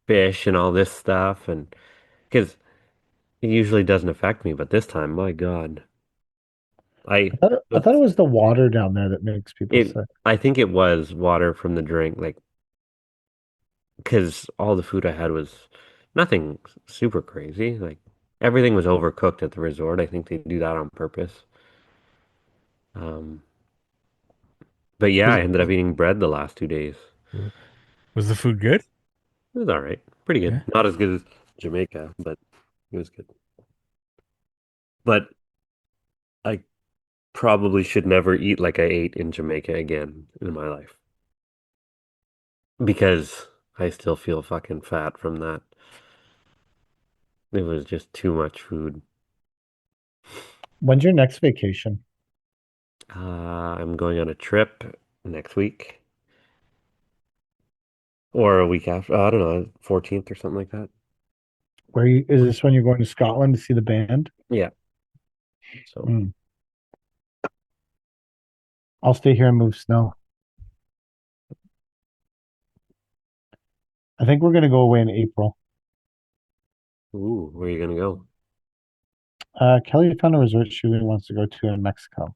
fish and all this stuff, and because it usually doesn't affect me, but this time, my God, I I thought it was the water down there that makes people sick. I think it was water from the drink, like, because all the food I had was nothing super crazy. Like, everything was overcooked at the resort. I think they do that on purpose. Um, but yeah, I ended up eating bread the last 2 days. Was the food good? It was all right, pretty good. Yeah. Not as good as Jamaica, but it was good. But I probably should never eat like I ate in Jamaica again in my life because I still feel fucking fat from that. It was just too much food. When's your next vacation? I'm going on a trip next week or a week after. I don't know, 14th or something like that. Is this when you're going to Scotland to see the band? Yeah. So Mm. I'll stay here and move snow. I think we're going to go away in April. ooh, where are you gonna go? Kelly found a resort she really wants to go to in Mexico.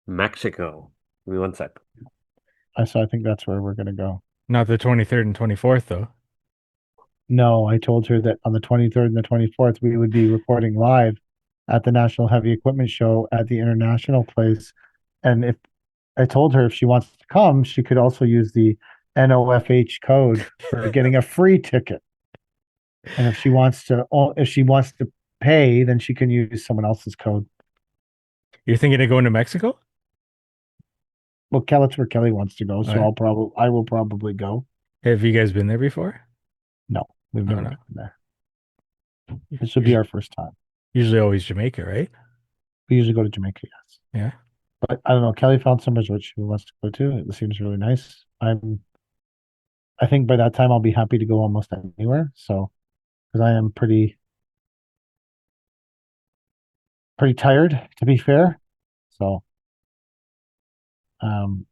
Mexico. Give me one sec. So I think that's where we're going to go. Not the 23rd and 24th, though. No, I told her that on the 23rd and the 24th, we would be recording live at the National Heavy Equipment Show at the International Place. And if I told her if she wants to come, she could also use the NOFH code for getting a free ticket. And if she wants to pay, then she can use someone else's code. You're thinking of going to Mexico? Well, that's where Kelly wants to go, so Right. I will probably go. Have you guys been there before? No, we've Oh, never no. been there. This would be our first time. Usually always Jamaica, right? We usually go to Jamaica, yes. Yeah. But I don't know. Kelly found some resort she wants to go to. It seems really nice. I think by that time I'll be happy to go almost anywhere. So, because I am pretty tired, to be fair. So, um,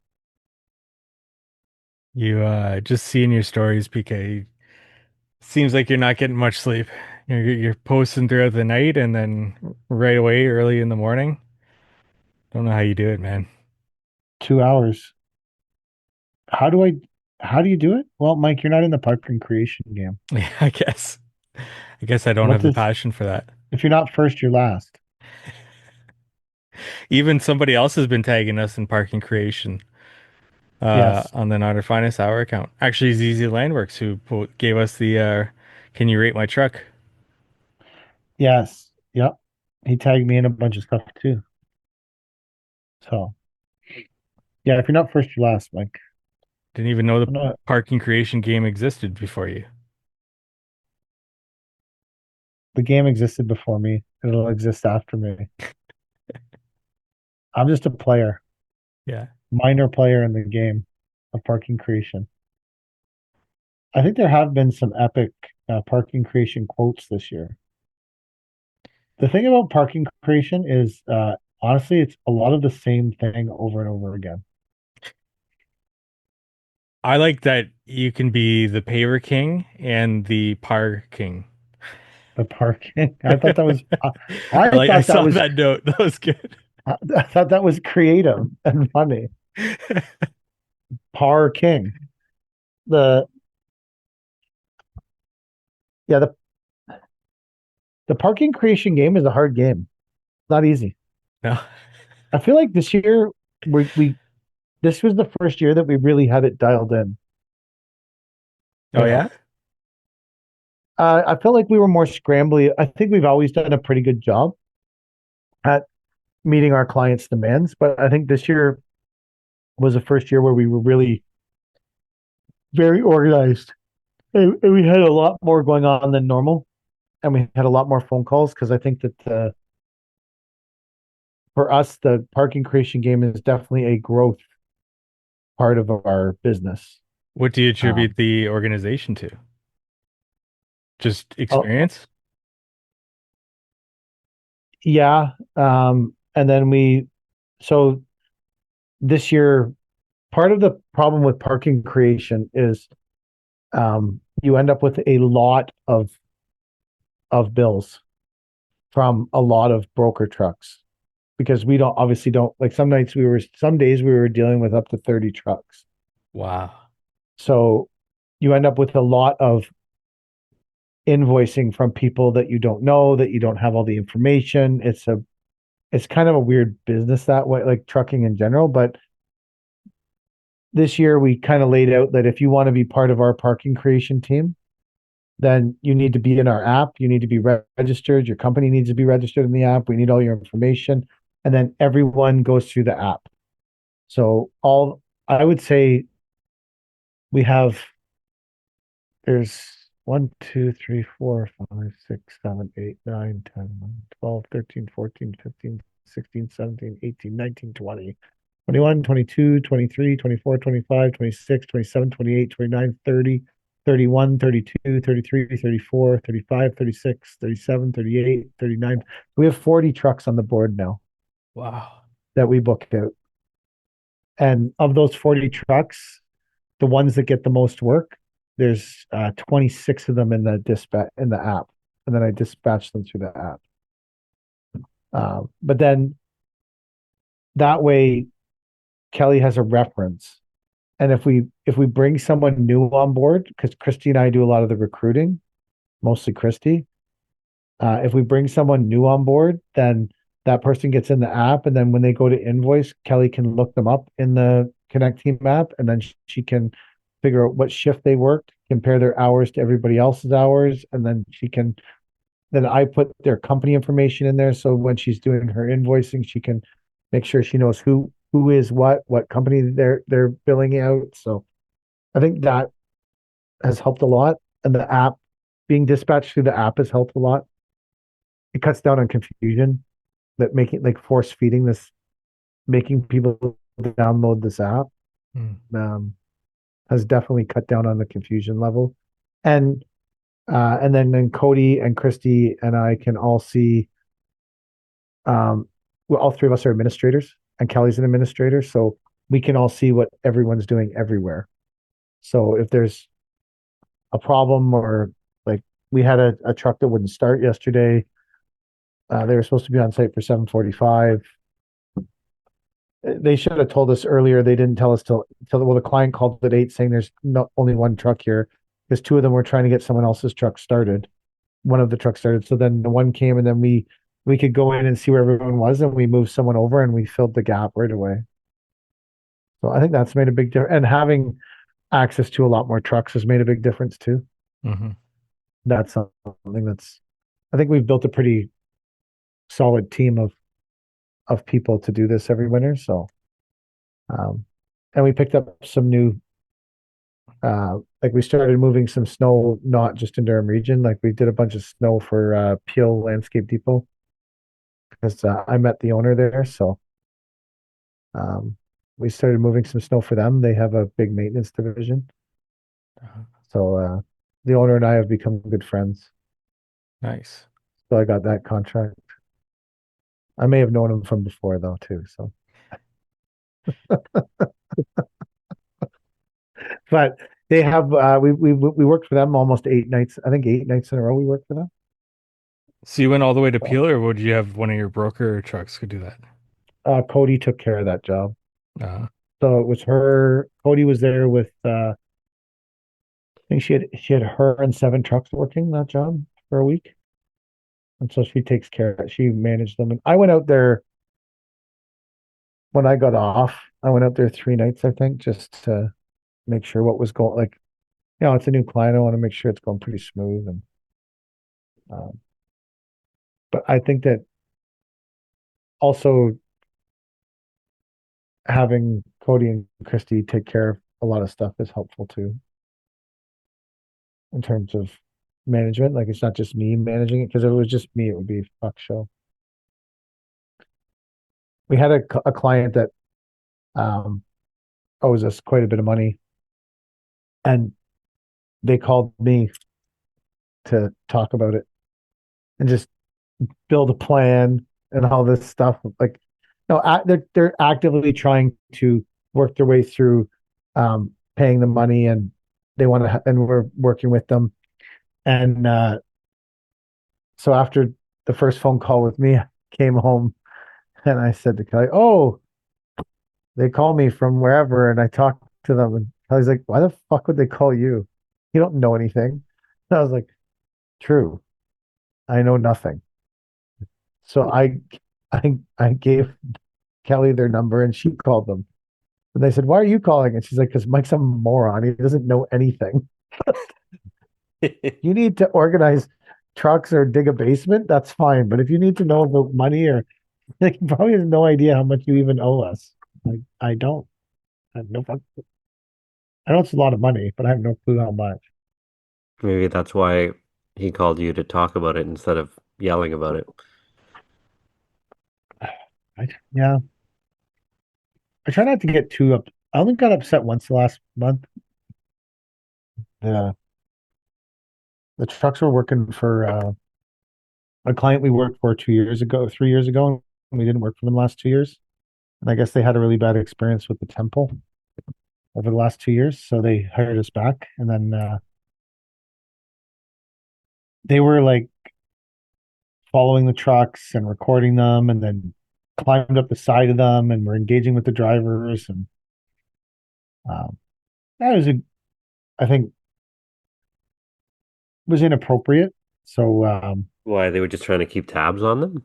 You just seeing your stories, PK. Seems like you're not getting much sleep. You're posting throughout the night and then right away early in the morning. Don't know how you do it, man. 2 hours. How do I? How do you do it? Well, Mike, you're not in the park and creation game. Yeah, I guess. I guess I don't What have the does passion for that. If you're not first, you're last. Even somebody else has been tagging us in parking creation Yes, on the Not Our Finest Hour account. Actually, ZZ Landworks who gave us the "Can you rate my truck?" yes, yep. He tagged me in a bunch of stuff too. So, yeah, if you're not first, you're last, Mike. Didn't even know the I'm not, parking creation game existed before you. the game existed before me. It'll exist after me. I'm just a player, Yeah. minor player in the game of parking creation. I think there have been some epic parking creation quotes this year. The thing about parking creation is, honestly, it's a lot of the same thing over and over again. I like that you can be the paver king and the par king. The parking. I thought that was. I saw that note. That was good. I thought that was creative and funny. Parking. The yeah the parking creation game is a hard game. Not easy. No. I feel like this year we this was the first year that we really had it dialed in. Oh You know? yeah? I felt like we were more scrambly. I think we've always done a pretty good job at meeting our clients' demands, but I think this year was the first year where we were really very organized. And we had a lot more going on than normal, and we had a lot more phone calls because I think that for us, the parking creation game is definitely a growth part of our business. What do you Um, attribute the organization to? Just oh, experience? yeah. And then so this year, part of the problem with parking creation is you end up with a lot of bills from a lot of broker trucks because we don't like some days we were dealing with up to 30 trucks. Wow. So you end up with a lot of invoicing from people that you don't know, that you don't have all the information. It's kind of a weird business that way, like trucking in general. But this year we kind of laid out that if you want to be part of our parking creation team, then you need to be in our app. You need to be registered. Your company needs to be registered in the app. We need all your information. And then everyone goes through the app. So I would say we have, there's 1, 2, 3, 4, 5, 6, 7, 8, 9, 10, 11, 12, 13, 14, 15, 16, 17, 18, 19, 20, 21, 22, 23, 24, 25, 26, 27, 28, 29, 30, 31, 32, 33, 34, 35, 36, 37, 38, 39. We have 40 trucks on the board now Wow. that we booked out. And of those 40 trucks, the ones that get the most work, there's 26 of them in the app, and then I dispatch them through the app. But then that way, Kelly has a reference, and if we bring someone new on board, because Christy and I do a lot of the recruiting, mostly Christy, If we bring someone new on board, then that person gets in the app, and then when they go to invoice, Kelly can look them up in the Connect Team app, and then she can figure out what shift they worked, compare their hours to everybody else's hours, and then I put their company information in there. So when she's doing her invoicing, she can make sure she knows who is what company they're billing out. So I think that has helped a lot. And the app being dispatched through the app has helped a lot. It cuts down on confusion, that making like force feeding this, making people download this app, has definitely cut down on the confusion level. And then Cody and Christy and I can all see, well, all three of us are administrators, and Kelly's an administrator, so we can all see what everyone's doing everywhere. So if there's a problem, or like we had a truck that wouldn't start yesterday, they were supposed to be on site for 7:45. They should have told us earlier. They didn't tell us till well, the client called at 8 saying there's not only one truck here, because two of them were trying to get someone else's truck started. One of the trucks started, so then the one came, and then we could go in and see where everyone was, and we moved someone over, and we filled the gap right away. So I think that's made a big difference, and having access to a lot more trucks has made a big difference too. That's something that's, I think we've built a pretty solid team of people to do this every winter. So, and we picked up some new, like we started moving some snow, not just in Durham region. Like we did a bunch of snow for Peel Landscape Depot, because I met the owner there. So, we started moving some snow for them. They have a big maintenance division. So, the owner and I have become good friends. Nice. So I got that contract. I may have known him from before though too. So, but they have we worked for them almost 8 nights. I think 8 nights in a row we worked for them. So you went all the way to Peel, or would you have one of your broker trucks could do that? Cody took care of that job. Uh, So it was her. Cody was there with. I think she had her and 7 trucks working that job for a week, and so she takes care of it. She managed them, and I went out there when I got off. I went out there 3 nights, I think, just to make sure what was going. Like, it's a new client. I want to make sure it's going pretty smooth, and um, but I think that also having Cody and Christy take care of a lot of stuff is helpful too, in terms of management. Like it's not just me managing it, because if it was just me, it would be a fuck show. We had a client that owes us quite a bit of money, and they called me to talk about it and just build a plan and all this stuff. Like, they're actively trying to work their way through paying the money, and they want to, and we're working with them. And so after the first phone call with me, I came home and I said to Kelly, "Oh, they call me from wherever," and I talked to them, and Kelly's like, "Why the fuck would they call you? You don't know anything." And I was like, "True, I know nothing." So I gave Kelly their number, and she called them. And they said, "Why are you calling?" And she's like, "Because Mike's a moron. He doesn't know anything. You need to organize trucks or dig a basement, that's fine. But if you need to know about money, or like, you probably have no idea how much you even owe us." Like, I don't. I have no fuck. I know it's a lot of money, but I have no clue how much. Maybe that's why he called you to talk about it instead of yelling about it. Yeah. I try not to get too up. I only got upset once the last month. The the trucks were working for a client we worked for 2 years ago, 3 years ago, and we didn't work for them the last 2 years. And I guess they had a really bad experience with the temple over the last 2 years, so they hired us back. And then they were like following the trucks and recording them, and then climbed up the side of them, and were engaging with the drivers. And that was I think, was inappropriate. So Why, they were just trying to keep tabs on them?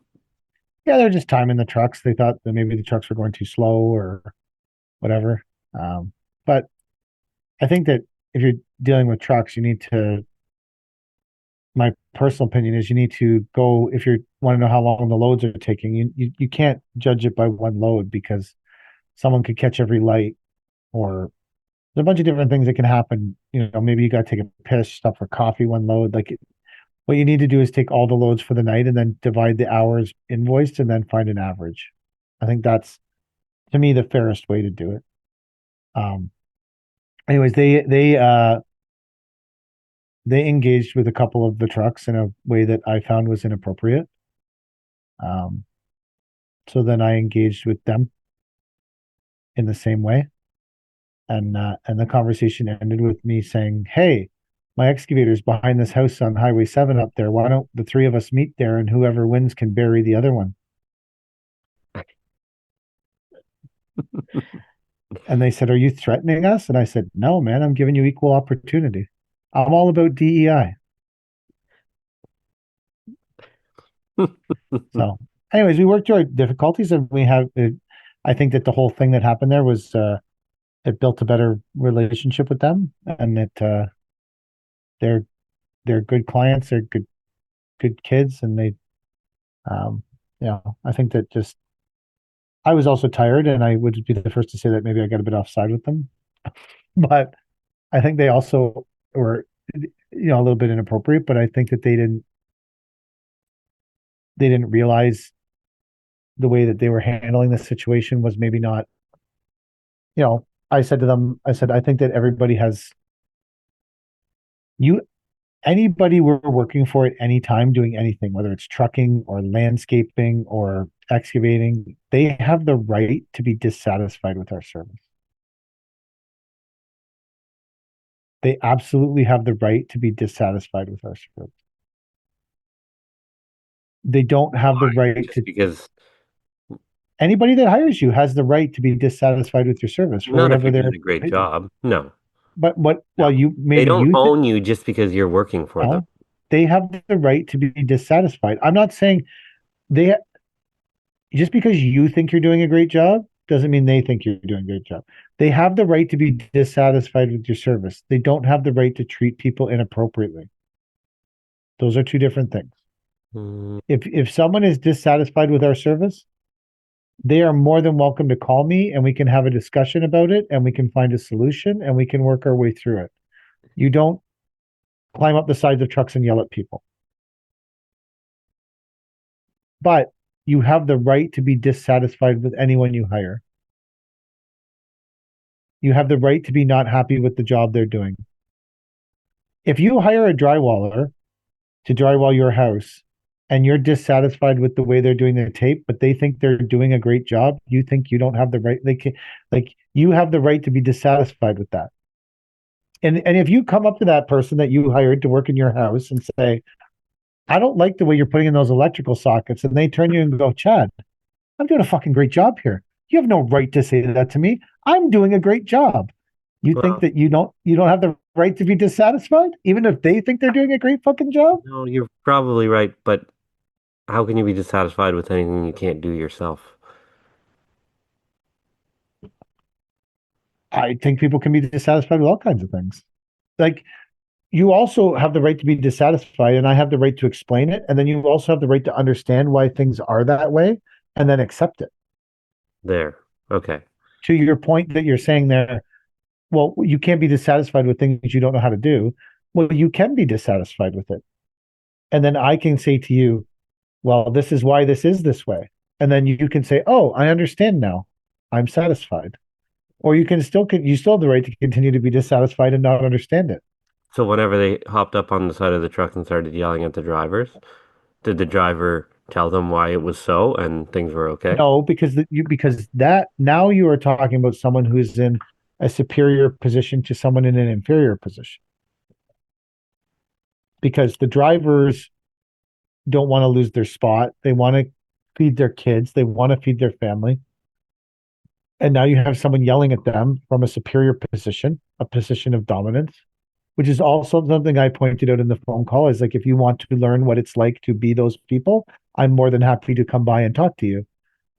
yeah, they're just timing the trucks. They thought that maybe the trucks were going too slow or whatever. But I think that if you're dealing with trucks, you need to. My personal opinion is you need to go if you want to know how long the loads are taking. You can't judge it by one load because someone could catch every light or there's a bunch of different things that can happen. Maybe you got to take a piss, stop for coffee one load. Like what you need to do is take all the loads for the night and then divide the hours invoiced and then find an average. I think that's to me the fairest way to do it. Anyways, they engaged with a couple of the trucks in a way that I found was inappropriate. So then I engaged with them in the same way, and the conversation ended with me saying, "Hey, my excavator's behind this house on Highway 7 up there. Why don't the three of us meet there and whoever wins can bury the other one?" And they said, "Are you threatening us?" And I said, "No, man, I'm giving you equal opportunity. I'm all about DEI." So, anyways, we worked through our difficulties, and we have. I think that the whole thing that happened there was it built a better relationship with them, and they're they're good clients, they're good kids, and I think that just I was also tired, and I would be the first to say that maybe I got a bit offside with them, but I think they also were a little bit inappropriate, but I think that they didn't realize the way that they were handling the situation was maybe not, I said to them, I said, I think that everybody has anybody we're working for at any time doing anything, whether it's trucking or landscaping or excavating, they have the right to be dissatisfied with our service. They absolutely have the right to be dissatisfied with our service. They don't have the right to, because anybody that hires you has the right to be dissatisfied with your service for not if whatever you're they're, doing a great job. No, but what, well, no. you, They maybe don't you, own you just because you're working for them. no, they have the right to be dissatisfied. I'm not saying they, just because you think you're doing a great job doesn't mean they think you're doing a great job. They have the right to be dissatisfied with your service. They don't have the right to treat people inappropriately. Those are two different things. Mm. If someone is dissatisfied with our service, they are more than welcome to call me and we can have a discussion about it and we can find a solution and we can work our way through it. You don't climb up the sides of trucks and yell at people. But you have the right to be dissatisfied with anyone you hire. You have the right to be not happy with the job they're doing. If you hire a drywaller to drywall your house and you're dissatisfied with the way they're doing their tape, but they think they're doing a great job, you think you don't have the right, you have the right to be dissatisfied with that. And if you come up to that person that you hired to work in your house and say, "I don't like the way you're putting in those electrical sockets," and they turn you and go, "Chad, I'm doing a fucking great job here. You have no right to say that to me. I'm doing a great job." You think that you don't have the right to be dissatisfied, even if they think they're doing a great fucking job? No, you're probably right, but how can you be dissatisfied with anything you can't do yourself? I think people can be dissatisfied with all kinds of things. Like you also have the right to be dissatisfied, and I have the right to explain it. And then you also have the right to understand why things are that way and then accept it. There. Okay. To your point that you're saying there, well, you can't be dissatisfied with things you don't know how to do. Well, you can be dissatisfied with it. And then I can say to you, well, this is why this is this way. And then you can say, oh, I understand now. I'm satisfied. Or you still have the right to continue to be dissatisfied and not understand it. So whenever they hopped up on the side of the truck and started yelling at the drivers, did the driver tell them why it was so and things were okay? No, because now you are talking about someone who's in a superior position to someone in an inferior position. Because the drivers don't want to lose their spot. They want to feed their kids. They want to feed their family. And now you have someone yelling at them from a superior position, a position of dominance. which is also something I pointed out in the phone call, is like, if you want to learn what it's like to be those people, I'm more than happy to come by and talk to you.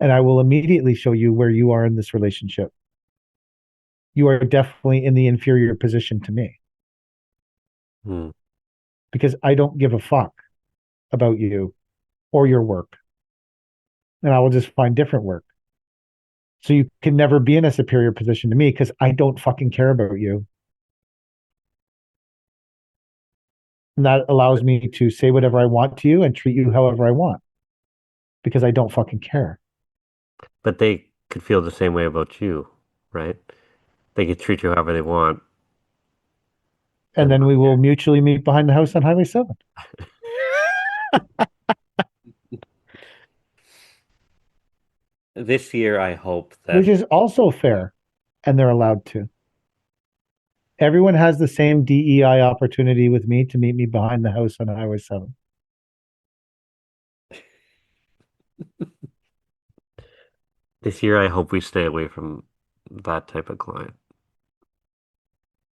And I will immediately show you where you are in this relationship. You are definitely in the inferior position to me. Because I don't give a fuck about you or your work. And I will just find different work. So you can never be in a superior position to me because I don't fucking care about you. And that allows me to say whatever I want to you and treat you however I want. Because I don't fucking care. But they could feel the same way about you, right? They could treat you however they want. And then we will mutually meet behind the house on Highway 7. This year, I hope that... Which is also fair. And they're allowed to. Everyone has the same DEI opportunity with me to meet me behind the house on Highway 7. This year, I hope we stay away from that type of client.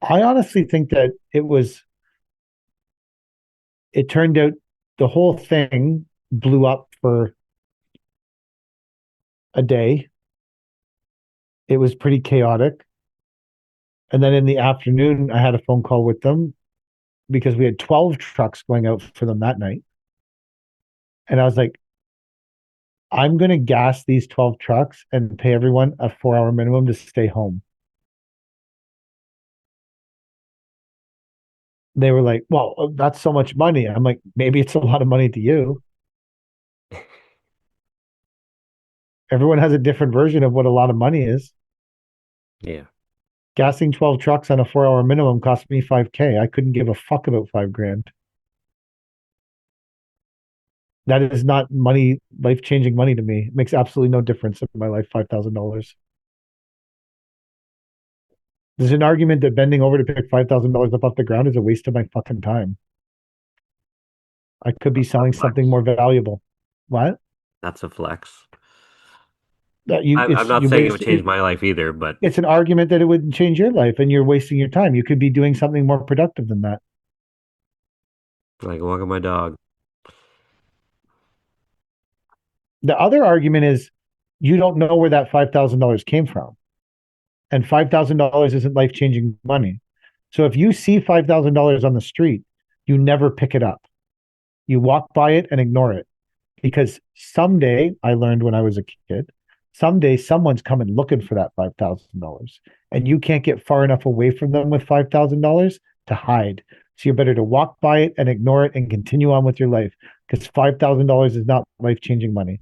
I honestly think that it turned out the whole thing blew up for a day. It was pretty chaotic. And then in the afternoon, I had a phone call with them because we had 12 trucks going out for them that night. And I was like, I'm going to gas these 12 trucks and pay everyone a 4-hour minimum to stay home. They were like, well, that's so much money. I'm like, maybe it's a lot of money to you. Everyone has a different version of what a lot of money is. Yeah. Gassing 12 trucks on a 4-hour minimum cost me $5,000. I couldn't give a fuck about $5,000. That is not money, life-changing money to me. It makes absolutely no difference in my life, $5,000. There's an argument that bending over to pick $5,000 up off the ground is a waste of my fucking time. I could be selling something more valuable. What? That's a flex. I'm not saying it would change my life either, but... It's an argument that it wouldn't change your life, and you're wasting your time. You could be doing something more productive than that. Like walking my dog. The other argument is you don't know where that $5,000 came from. And $5,000 isn't life-changing money. So if you see $5,000 on the street, you never pick it up. You walk by it and ignore it. Because someday, I learned when I was a kid, someday someone's coming looking for that $5,000. And you can't get far enough away from them with $5,000 to hide. So you're better to walk by it and ignore it and continue on with your life. Because $5,000 is not life-changing money.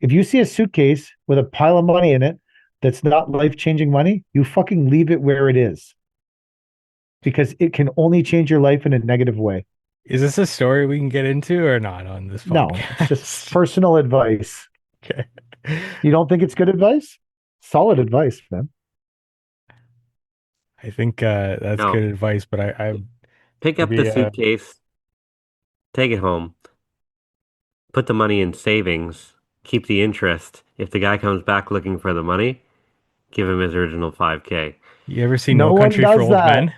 If you see a suitcase with a pile of money in it that's not life-changing money, you fucking leave it where it is. Because it can only change your life in a negative way. Is this a story we can get into or not on this podcast? No, it's just personal advice. Okay. You don't think it's good advice? Solid advice, man. I think that's good advice, but I pick up the suitcase, take it home, put the money in savings, keep the interest. If the guy comes back looking for the money, give him his original $5,000. You ever seen No Country for Old Men?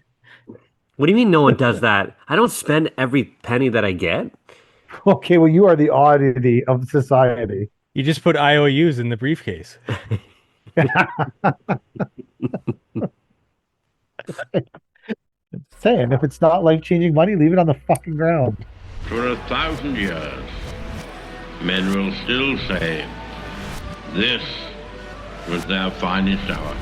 What do you mean no one does that? I don't spend every penny that I get. Okay, well, you are the oddity of society. You just put IOUs in the briefcase. Saying, if it's not life-changing money, leave it on the fucking ground. For 1,000 years, men will still say, this was their finest hour.